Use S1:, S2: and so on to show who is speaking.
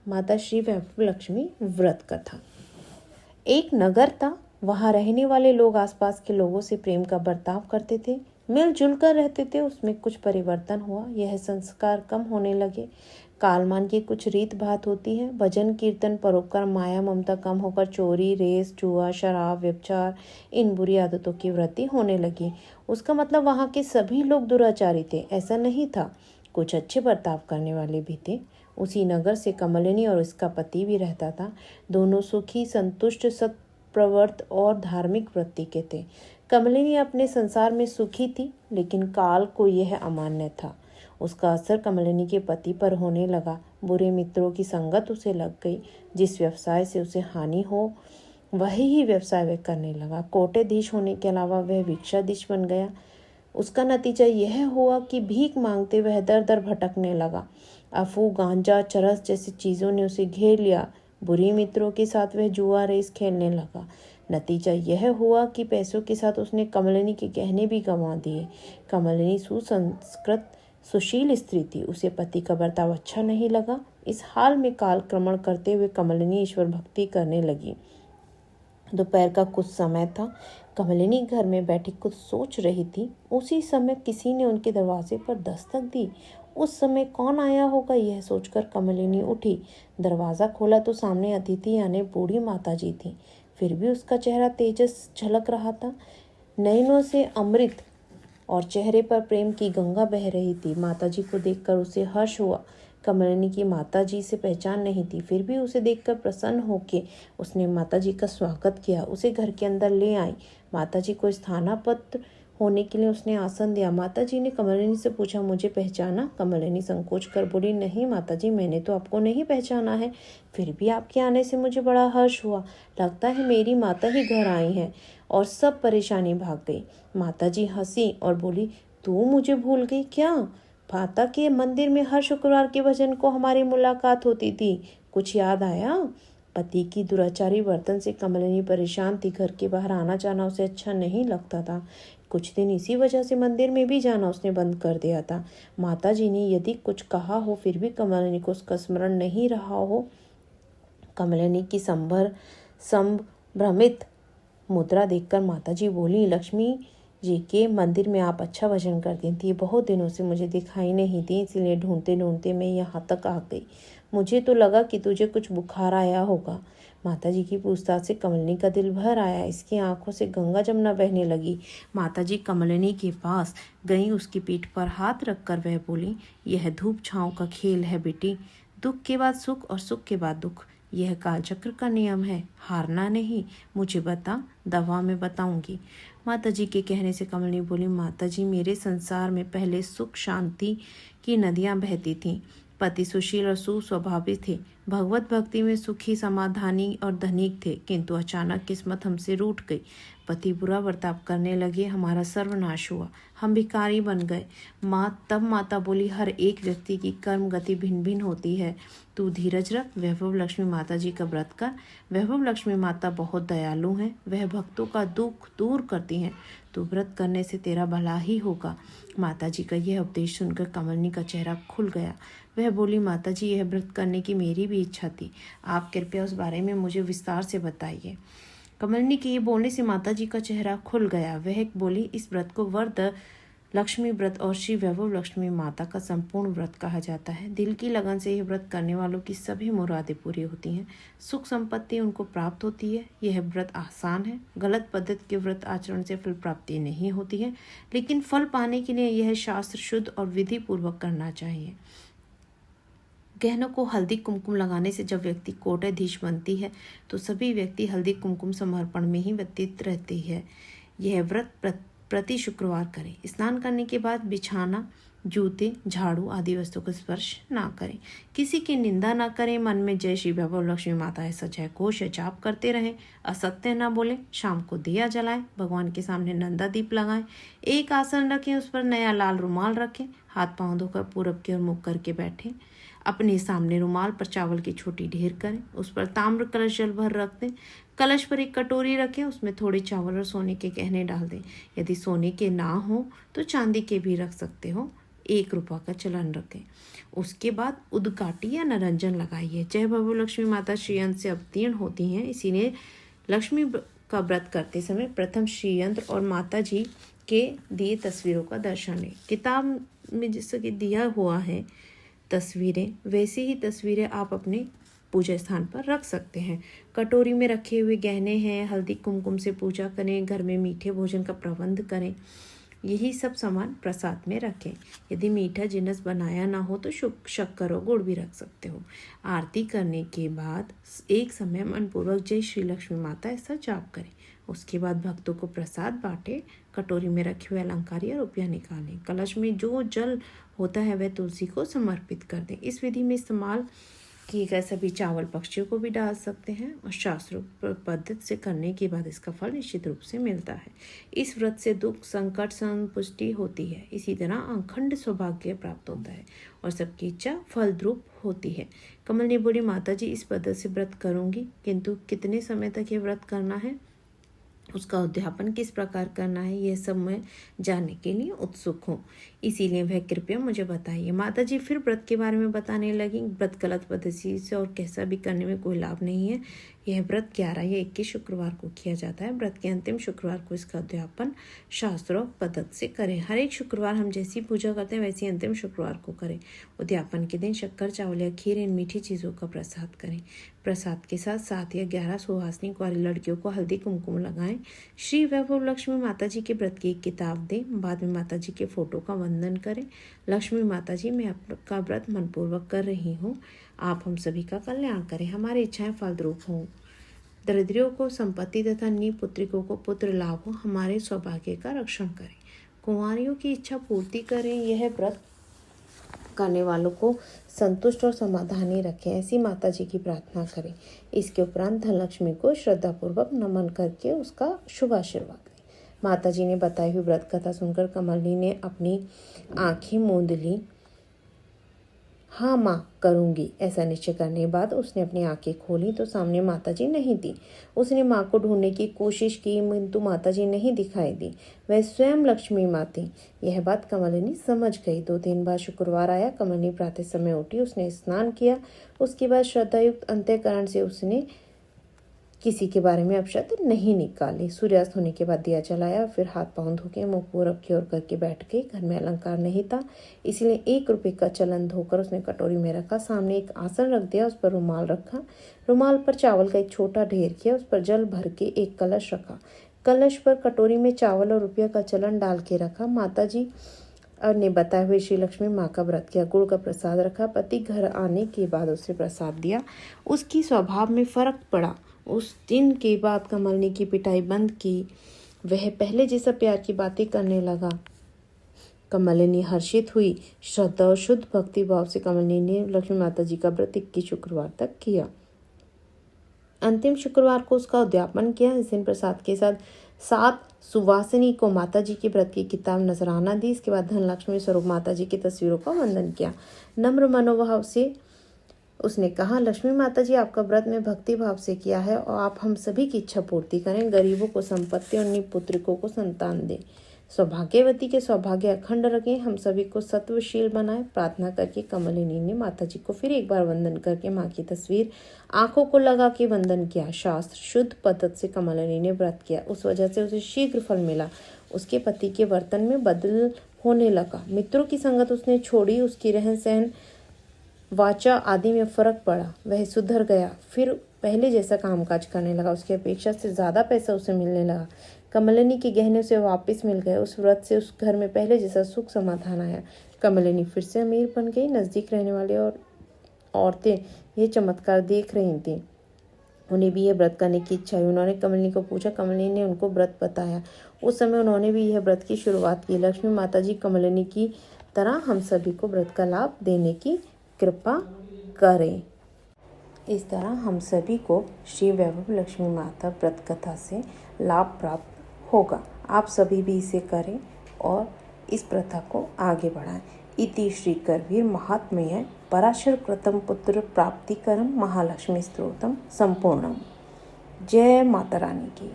S1: माता श्री वैभव लक्ष्मी व्रत कथा। एक नगर था, वहाँ रहने वाले लोग आसपास के लोगों से प्रेम का बर्ताव करते थे, मिलजुल कर रहते थे। उसमें कुछ परिवर्तन हुआ, यह संस्कार कम होने लगे। कालमान की कुछ रीत बात होती है, भजन कीर्तन परोपकार माया ममता कम होकर चोरी रेस जुआ शराब व्यभिचार इन बुरी आदतों की वृद्धि होने लगी। उसका मतलब वहाँ के सभी लोग दुराचारी थे, ऐसा नहीं था, कुछ अच्छे बर्ताव करने वाले भी थे। उसी नगर से कमलिनी और उसका पति भी रहता था। दोनों सुखी संतुष्ट सत्प्रवृत्त और धार्मिक वृत्ति के थे। कमलिनी अपने संसार में सुखी थी, लेकिन काल को यह अमान्य था। उसका असर कमलिनी के पति पर होने लगा। बुरे मित्रों की संगत उसे लग गई। जिस व्यवसाय से उसे हानि हो वही ही व्यवसाय वह करने लगा। कोटेधीश होने के अलावा वह भिक्षाधीश बन गया। उसका नतीजा यह हुआ कि भीख मांगते वह दर दर भटकने लगा। अफूह गांजा चरस जैसी चीज़ों ने उसे घेर लिया। बुरे मित्रों के साथ वह जुआ रेस खेलने लगा। नतीजा यह हुआ कि पैसों के साथ उसने कमलिनी के गहने भी गंवा दिए। कमलिनी सुसंस्कृत सुशील स्त्री थी, उसे पति का बर्ताव अच्छा नहीं लगा। इस हाल में कालक्रमण करते हुए कमलिनी ईश्वर भक्ति करने लगी। दोपहर का कुछ समय था। कमलिनी घर में बैठी कुछ सोच रही थी। उसी समय किसी ने उनके दरवाजे पर दस्तक दी। उस समय कौन आया होगा, यह सोचकर कमलिनी उठी। दरवाज़ा खोला तो सामने अतिथि यानी बूढ़ी माता जी थी। फिर भी उसका चेहरा तेजस झलक रहा था। नयनों से अमृत और चेहरे पर प्रेम की गंगा बह रही थी। माताजी को देखकर उसे हर्ष हुआ। कमलिनी की माताजी से पहचान नहीं थी, फिर भी उसे देखकर प्रसन्न होके उसने माताजी का स्वागत किया, उसे घर के अंदर ले आई। माताजी को स्थानापन्न होने के लिए उसने आसन दिया। माताजी ने कमलिनी से पूछा, मुझे पहचाना? कमलिनी संकोच कर बोली, नहीं माताजी, मैंने तो आपको नहीं पहचाना है, फिर भी आपके आने से मुझे बड़ा हर्ष हुआ। लगता है मेरी माता ही घर आई हैं। और सब परेशानी भाग गई। माताजी हंसी और बोली, तू मुझे भूल गई क्या? माता के मंदिर में हर शुक्रवार के भजन को हमारी मुलाकात होती थी, कुछ याद आया? पति की दुराचारी वर्तन से कमलिनी परेशान थी। घर के बाहर आना जाना उसे अच्छा नहीं लगता था। कुछ दिन इसी वजह से मंदिर में भी जाना उसने बंद कर दिया था। माताजी ने यदि कुछ कहा हो, फिर भी कमलिनी को उसका स्मरण नहीं रहा हो। कमलिनी की संभ्रमित मुद्रा देखकर माताजी बोली, लक्ष्मी जी के मंदिर में आप अच्छा भजन करती थी, बहुत दिनों से मुझे दिखाई नहीं दी, इसलिए ढूंढते ढूंढते मैं यहाँ तक आ गई। मुझे तो लगा कि तुझे कुछ बुखार आया होगा। माताजी की पूछताछ से कमलिनी का दिल भर आया। इसकी आंखों से गंगा जमुना बहने लगी। माताजी कमलिनी के पास गई, उसकी पीठ पर हाथ रखकर वह बोली, यह धूप छांव का खेल है बेटी। दुख के बाद सुख और सुख के बाद दुख, यह कालचक्र का नियम है, हारना नहीं। मुझे बता, दवा में बताऊंगी। माताजी के कहने से कमलिनी बोली, माताजी, मेरे संसार में पहले सुख शांति की नदियां बहती थीं। पति सुशील और सुस्वभावी थे, भगवत भक्ति में सुखी समाधानी और धनिक थे, किंतु अचानक किस्मत हमसे रूठ गई। पति बुरा बर्ताव करने लगे, हमारा सर्वनाश हुआ, हम भिखारी बन गए। तब माता बोली, हर एक व्यक्ति की कर्म गति भिन्न भिन्न होती है, तू धीरज रख, वैभव लक्ष्मी माता जी का व्रत कर। वैभव लक्ष्मी माता बहुत दयालु हैं, वह भक्तों का दुख दूर करती हैं, तू व्रत करने से तेरा भला ही होगा। माता जी का यह उपदेश सुनकर कमलिनी का चेहरा खुल गया। वह बोली, माता जी, यह व्रत करने की मेरी भी इच्छा थी, आप कृपया उस बारे में मुझे विस्तार से बताइए। कमलिनी के ये बोलने से माता जी का चेहरा खुल गया। वह बोली, इस व्रत को वरद लक्ष्मी व्रत और श्री वैभव लक्ष्मी माता का संपूर्ण व्रत कहा जाता है। दिल की लगन से यह व्रत करने वालों की सभी मुरादें पूरी होती हैं, सुख संपत्ति उनको प्राप्त होती है। यह व्रत आसान है, गलत पद्धति के व्रत आचरण से फल प्राप्ति नहीं होती है, लेकिन फल पाने के लिए यह शास्त्र शुद्ध और विधि पूर्वक करना चाहिए। गहनों को हल्दी कुमकुम लगाने से जब व्यक्ति कोटाधीश बनती है, तो सभी व्यक्ति हल्दी कुमकुम समर्पण में ही व्यतीत रहती है। यह व्रत प्रति शुक्रवार करें। स्नान करने के बाद बिछाना, जूते, झाड़ू आदि वस्तु को स्पर्श ना करें। किसी की निंदा ना करें। मन में जय श्री वैभव लक्ष्मी माता ऐसा जय घोष या जाप करते रहें। असत्य ना बोलें। शाम को दिया जलाएं। भगवान के सामने नंदा दीप लगाएं। एक आसन रखें, उस पर नया लाल रुमाल रखें। हाथ पांव धोकर पूरब की ओर मुख करके बैठें। अपने सामने रुमाल पर चावल की छोटी ढेर करें, उस पर ताम्र कलश जल भर रख दें। कलश पर एक कटोरी रखें, उसमें थोड़े चावल और सोने के गहने डाल दें। यदि सोने के ना हो तो चांदी के भी रख सकते हो। ₹1 का चलन रखें। उसके बाद उद्काटी या निरंजन लगाइए। जय भव लक्ष्मी माता श्रीयंत्र से अवतीर्ण होती हैं, इसीलिए लक्ष्मी का व्रत करते समय प्रथम श्रीयंत्र और माता जी के दिए तस्वीरों का दर्शन लें। किताब में जैसे कि दिया हुआ है तस्वीरें, वैसी ही तस्वीरें आप अपने पूजा स्थान पर रख सकते हैं। कटोरी में रखे हुए गहने हैं, हल्दी कुमकुम से पूजा करें। घर में मीठे भोजन का प्रबंध करें। यही सब सामान प्रसाद में रखें। यदि मीठा जिन्नस बनाया ना हो तो शक्कर और गुड़ भी रख सकते हो। आरती करने के बाद एक समय मनपूर्वक जय श्री लक्ष्मी माता ऐसा जाप करें। उसके बाद भक्तों को प्रसाद बांटे। कटोरी में रखे हुए अलंकार या रुपया निकालें। कलश में जो जल होता है वह तुलसी को समर्पित कर दें। इस विधि में इस्तेमाल किए गए सभी चावल पक्षियों को भी डाल सकते हैं और शास्त्रों पद्धति से करने के बाद इसका फल निश्चित रूप से मिलता है। इस व्रत से दुख संकट संपुष्टि होती है। इसी तरह अखंड सौभाग्य प्राप्त होता है और सबकी इच्छा फलद्रूप होती है। कमल ने बोली, माता जी इस पद्धति से व्रत करूंगी, किंतु कितने समय तक ये व्रत करना है, उसका उद्यापन किस प्रकार करना है, यह सब मैं जानने के लिए उत्सुक हूँ, इसीलिए वह कृपया मुझे बताइए। माता जी फिर व्रत के बारे में बताने लगी। व्रत गलत पद्धति से और कैसा भी करने में कोई लाभ नहीं है। यह व्रत 11 या 21 शुक्रवार को किया जाता है। व्रत के अंतिम शुक्रवार को इसका उद्यापन शास्त्रों पद्धति से करें। हर एक शुक्रवार हम जैसी पूजा करते हैं वैसी अंतिम शुक्रवार को करें। उद्यापन के दिन शक्कर, चावल या खीर, इन मीठी चीज़ों का प्रसाद करें। प्रसाद के साथ 7 या 11 सुहासिनी कुंवारी लड़कियों को हल्दी कुमकुम लगाएं। श्री वैभव लक्ष्मी माता जी के व्रत की एक किताब दें। बाद में माता जी के फोटो का वंदन करें। लक्ष्मी माता जी, मैं आपका व्रत मनपूर्वक कर रही हूँ, आप हम सभी का कल्याण करें, हमारी इच्छाएं फलद्रूप हों, दरिद्रियों को संपत्ति तथा निपुत्रिकों को पुत्र लाभ हो, हमारे सौभाग्य का रक्षण करें, कुंवारियों की इच्छा पूर्ति करें। यह व्रत करने वालों को संतुष्ट और समाधानी रखें, ऐसी माता जी की प्रार्थना करें। इसके उपरांत धनलक्ष्मी को श्रद्धापूर्वक नमन करके उसका शुभ आशीर्वाद दें। माता जी ने बताई हुई व्रत कथा सुनकर कमलिनी ने अपनी आंखें मूंद ली। हाँ माँ, करूँगी, ऐसा निश्चय करने के बाद उसने अपनी आंखें खोली तो सामने माता जी नहीं थी। उसने माँ को ढूंढने की कोशिश की, किंतु माता जी नहीं दिखाई दी। वह स्वयं लक्ष्मी माँ थी। यह बात कमलिनी समझ गई। 2 दिन बाद शुक्रवार आया। कमलिनी प्रातः समय उठी, उसने स्नान किया। उसके बाद श्रद्धायुक्त अंतःकरण से उसने किसी के बारे में अपशब्द नहीं निकाले। सूर्यास्त होने के बाद दिया जलाया, फिर हाथ पांव धो के मुंह पूरब की ओर करके बैठ गई। घर में अलंकार नहीं था, इसलिए ₹1 का चलन धोकर उसने कटोरी में रखा। सामने एक आसन रख दिया, उस पर रुमाल रखा। रुमाल पर चावल का एक छोटा ढेर किया, उस पर जल भर के एक कलश रखा। कलश पर कटोरी में चावल और रुपया का चलन डाल के रखा। माता जी ने बताए हुए श्री लक्ष्मी माँ का व्रत किया। गुड़ का प्रसाद रखा। पति घर आने के बाद उसे प्रसाद दिया। उसकी स्वभाव में फर्क पड़ा। उस दिन के बाद कमलिनी की पिटाई बंद की। वह पहले जैसा प्यार की बातें करने लगा। कमलिनी हर्षित हुई। श्रद्धा और शुद्ध भक्ति भाव से कमलिनी ने लक्ष्मी माता जी का व्रत 21 शुक्रवार तक किया। अंतिम शुक्रवार को उसका उद्यापन किया। इस दिन प्रसाद के साथ 7 सुवासिनी को माता जी के व्रत की किताब नजराना दी। इसके बाद धनलक्ष्मी स्वरूप माता जी की तस्वीरों का वंदन किया। नम्र मनोभाव से उसने कहा, लक्ष्मी माता जी, आपका व्रत में भक्ति भाव से किया है और आप हम सभी की इच्छा पूर्ति करें। गरीबों को संपत्ति और निपुत्रिकों को संतान दें। सौभाग्यवती के सौभाग्य अखंड रखें। हम सभी को सत्वशील बनाए। प्रार्थना करके कमलिनी ने माता जी को फिर एक बार वंदन करके माँ की तस्वीर आंखों को लगा के वंदन किया। शास्त्र शुद्ध पद्धति से कमलिनी ने व्रत किया। उस वजह से उसे शीघ्र फल मिला। उसके पति के वर्तन में बदल होने लगा। मित्रों की संगत उसने छोड़ी। उसकी रहन सहन, वाचा आदि में फर्क पड़ा। वह सुधर गया। फिर पहले जैसा कामकाज करने लगा। उसकी अपेक्षा से ज्यादा पैसा उसे मिलने लगा। कमलिनी के गहने उसे वापस मिल गए। उस व्रत से उस घर में पहले जैसा सुख समाधान आया। कमलिनी फिर से अमीर बन गई। नजदीक रहने वाले और औरतें ये चमत्कार देख रही थीं। उन्हें भी यह व्रत करने की इच्छा हुई। उन्होंने कमलिनी को पूछा। कमलिनी ने उनको व्रत बताया। उस समय उन्होंने भी यह व्रत की शुरुआत की। लक्ष्मी माता जी कमलिनी की तरह हम सभी को व्रत का लाभ देने की कृपा करें। इस तरह हम सभी को श्री वैभव लक्ष्मी माता व्रत कथा से लाभ प्राप्त होगा। आप सभी भी इसे करें और इस प्रथा को आगे बढ़ाएं। इति श्री करवीर महात्म्य पराशर कृतम पुत्र प्राप्तिकरम महालक्ष्मी स्तोत्रम संपूर्णम। जय माता रानी की।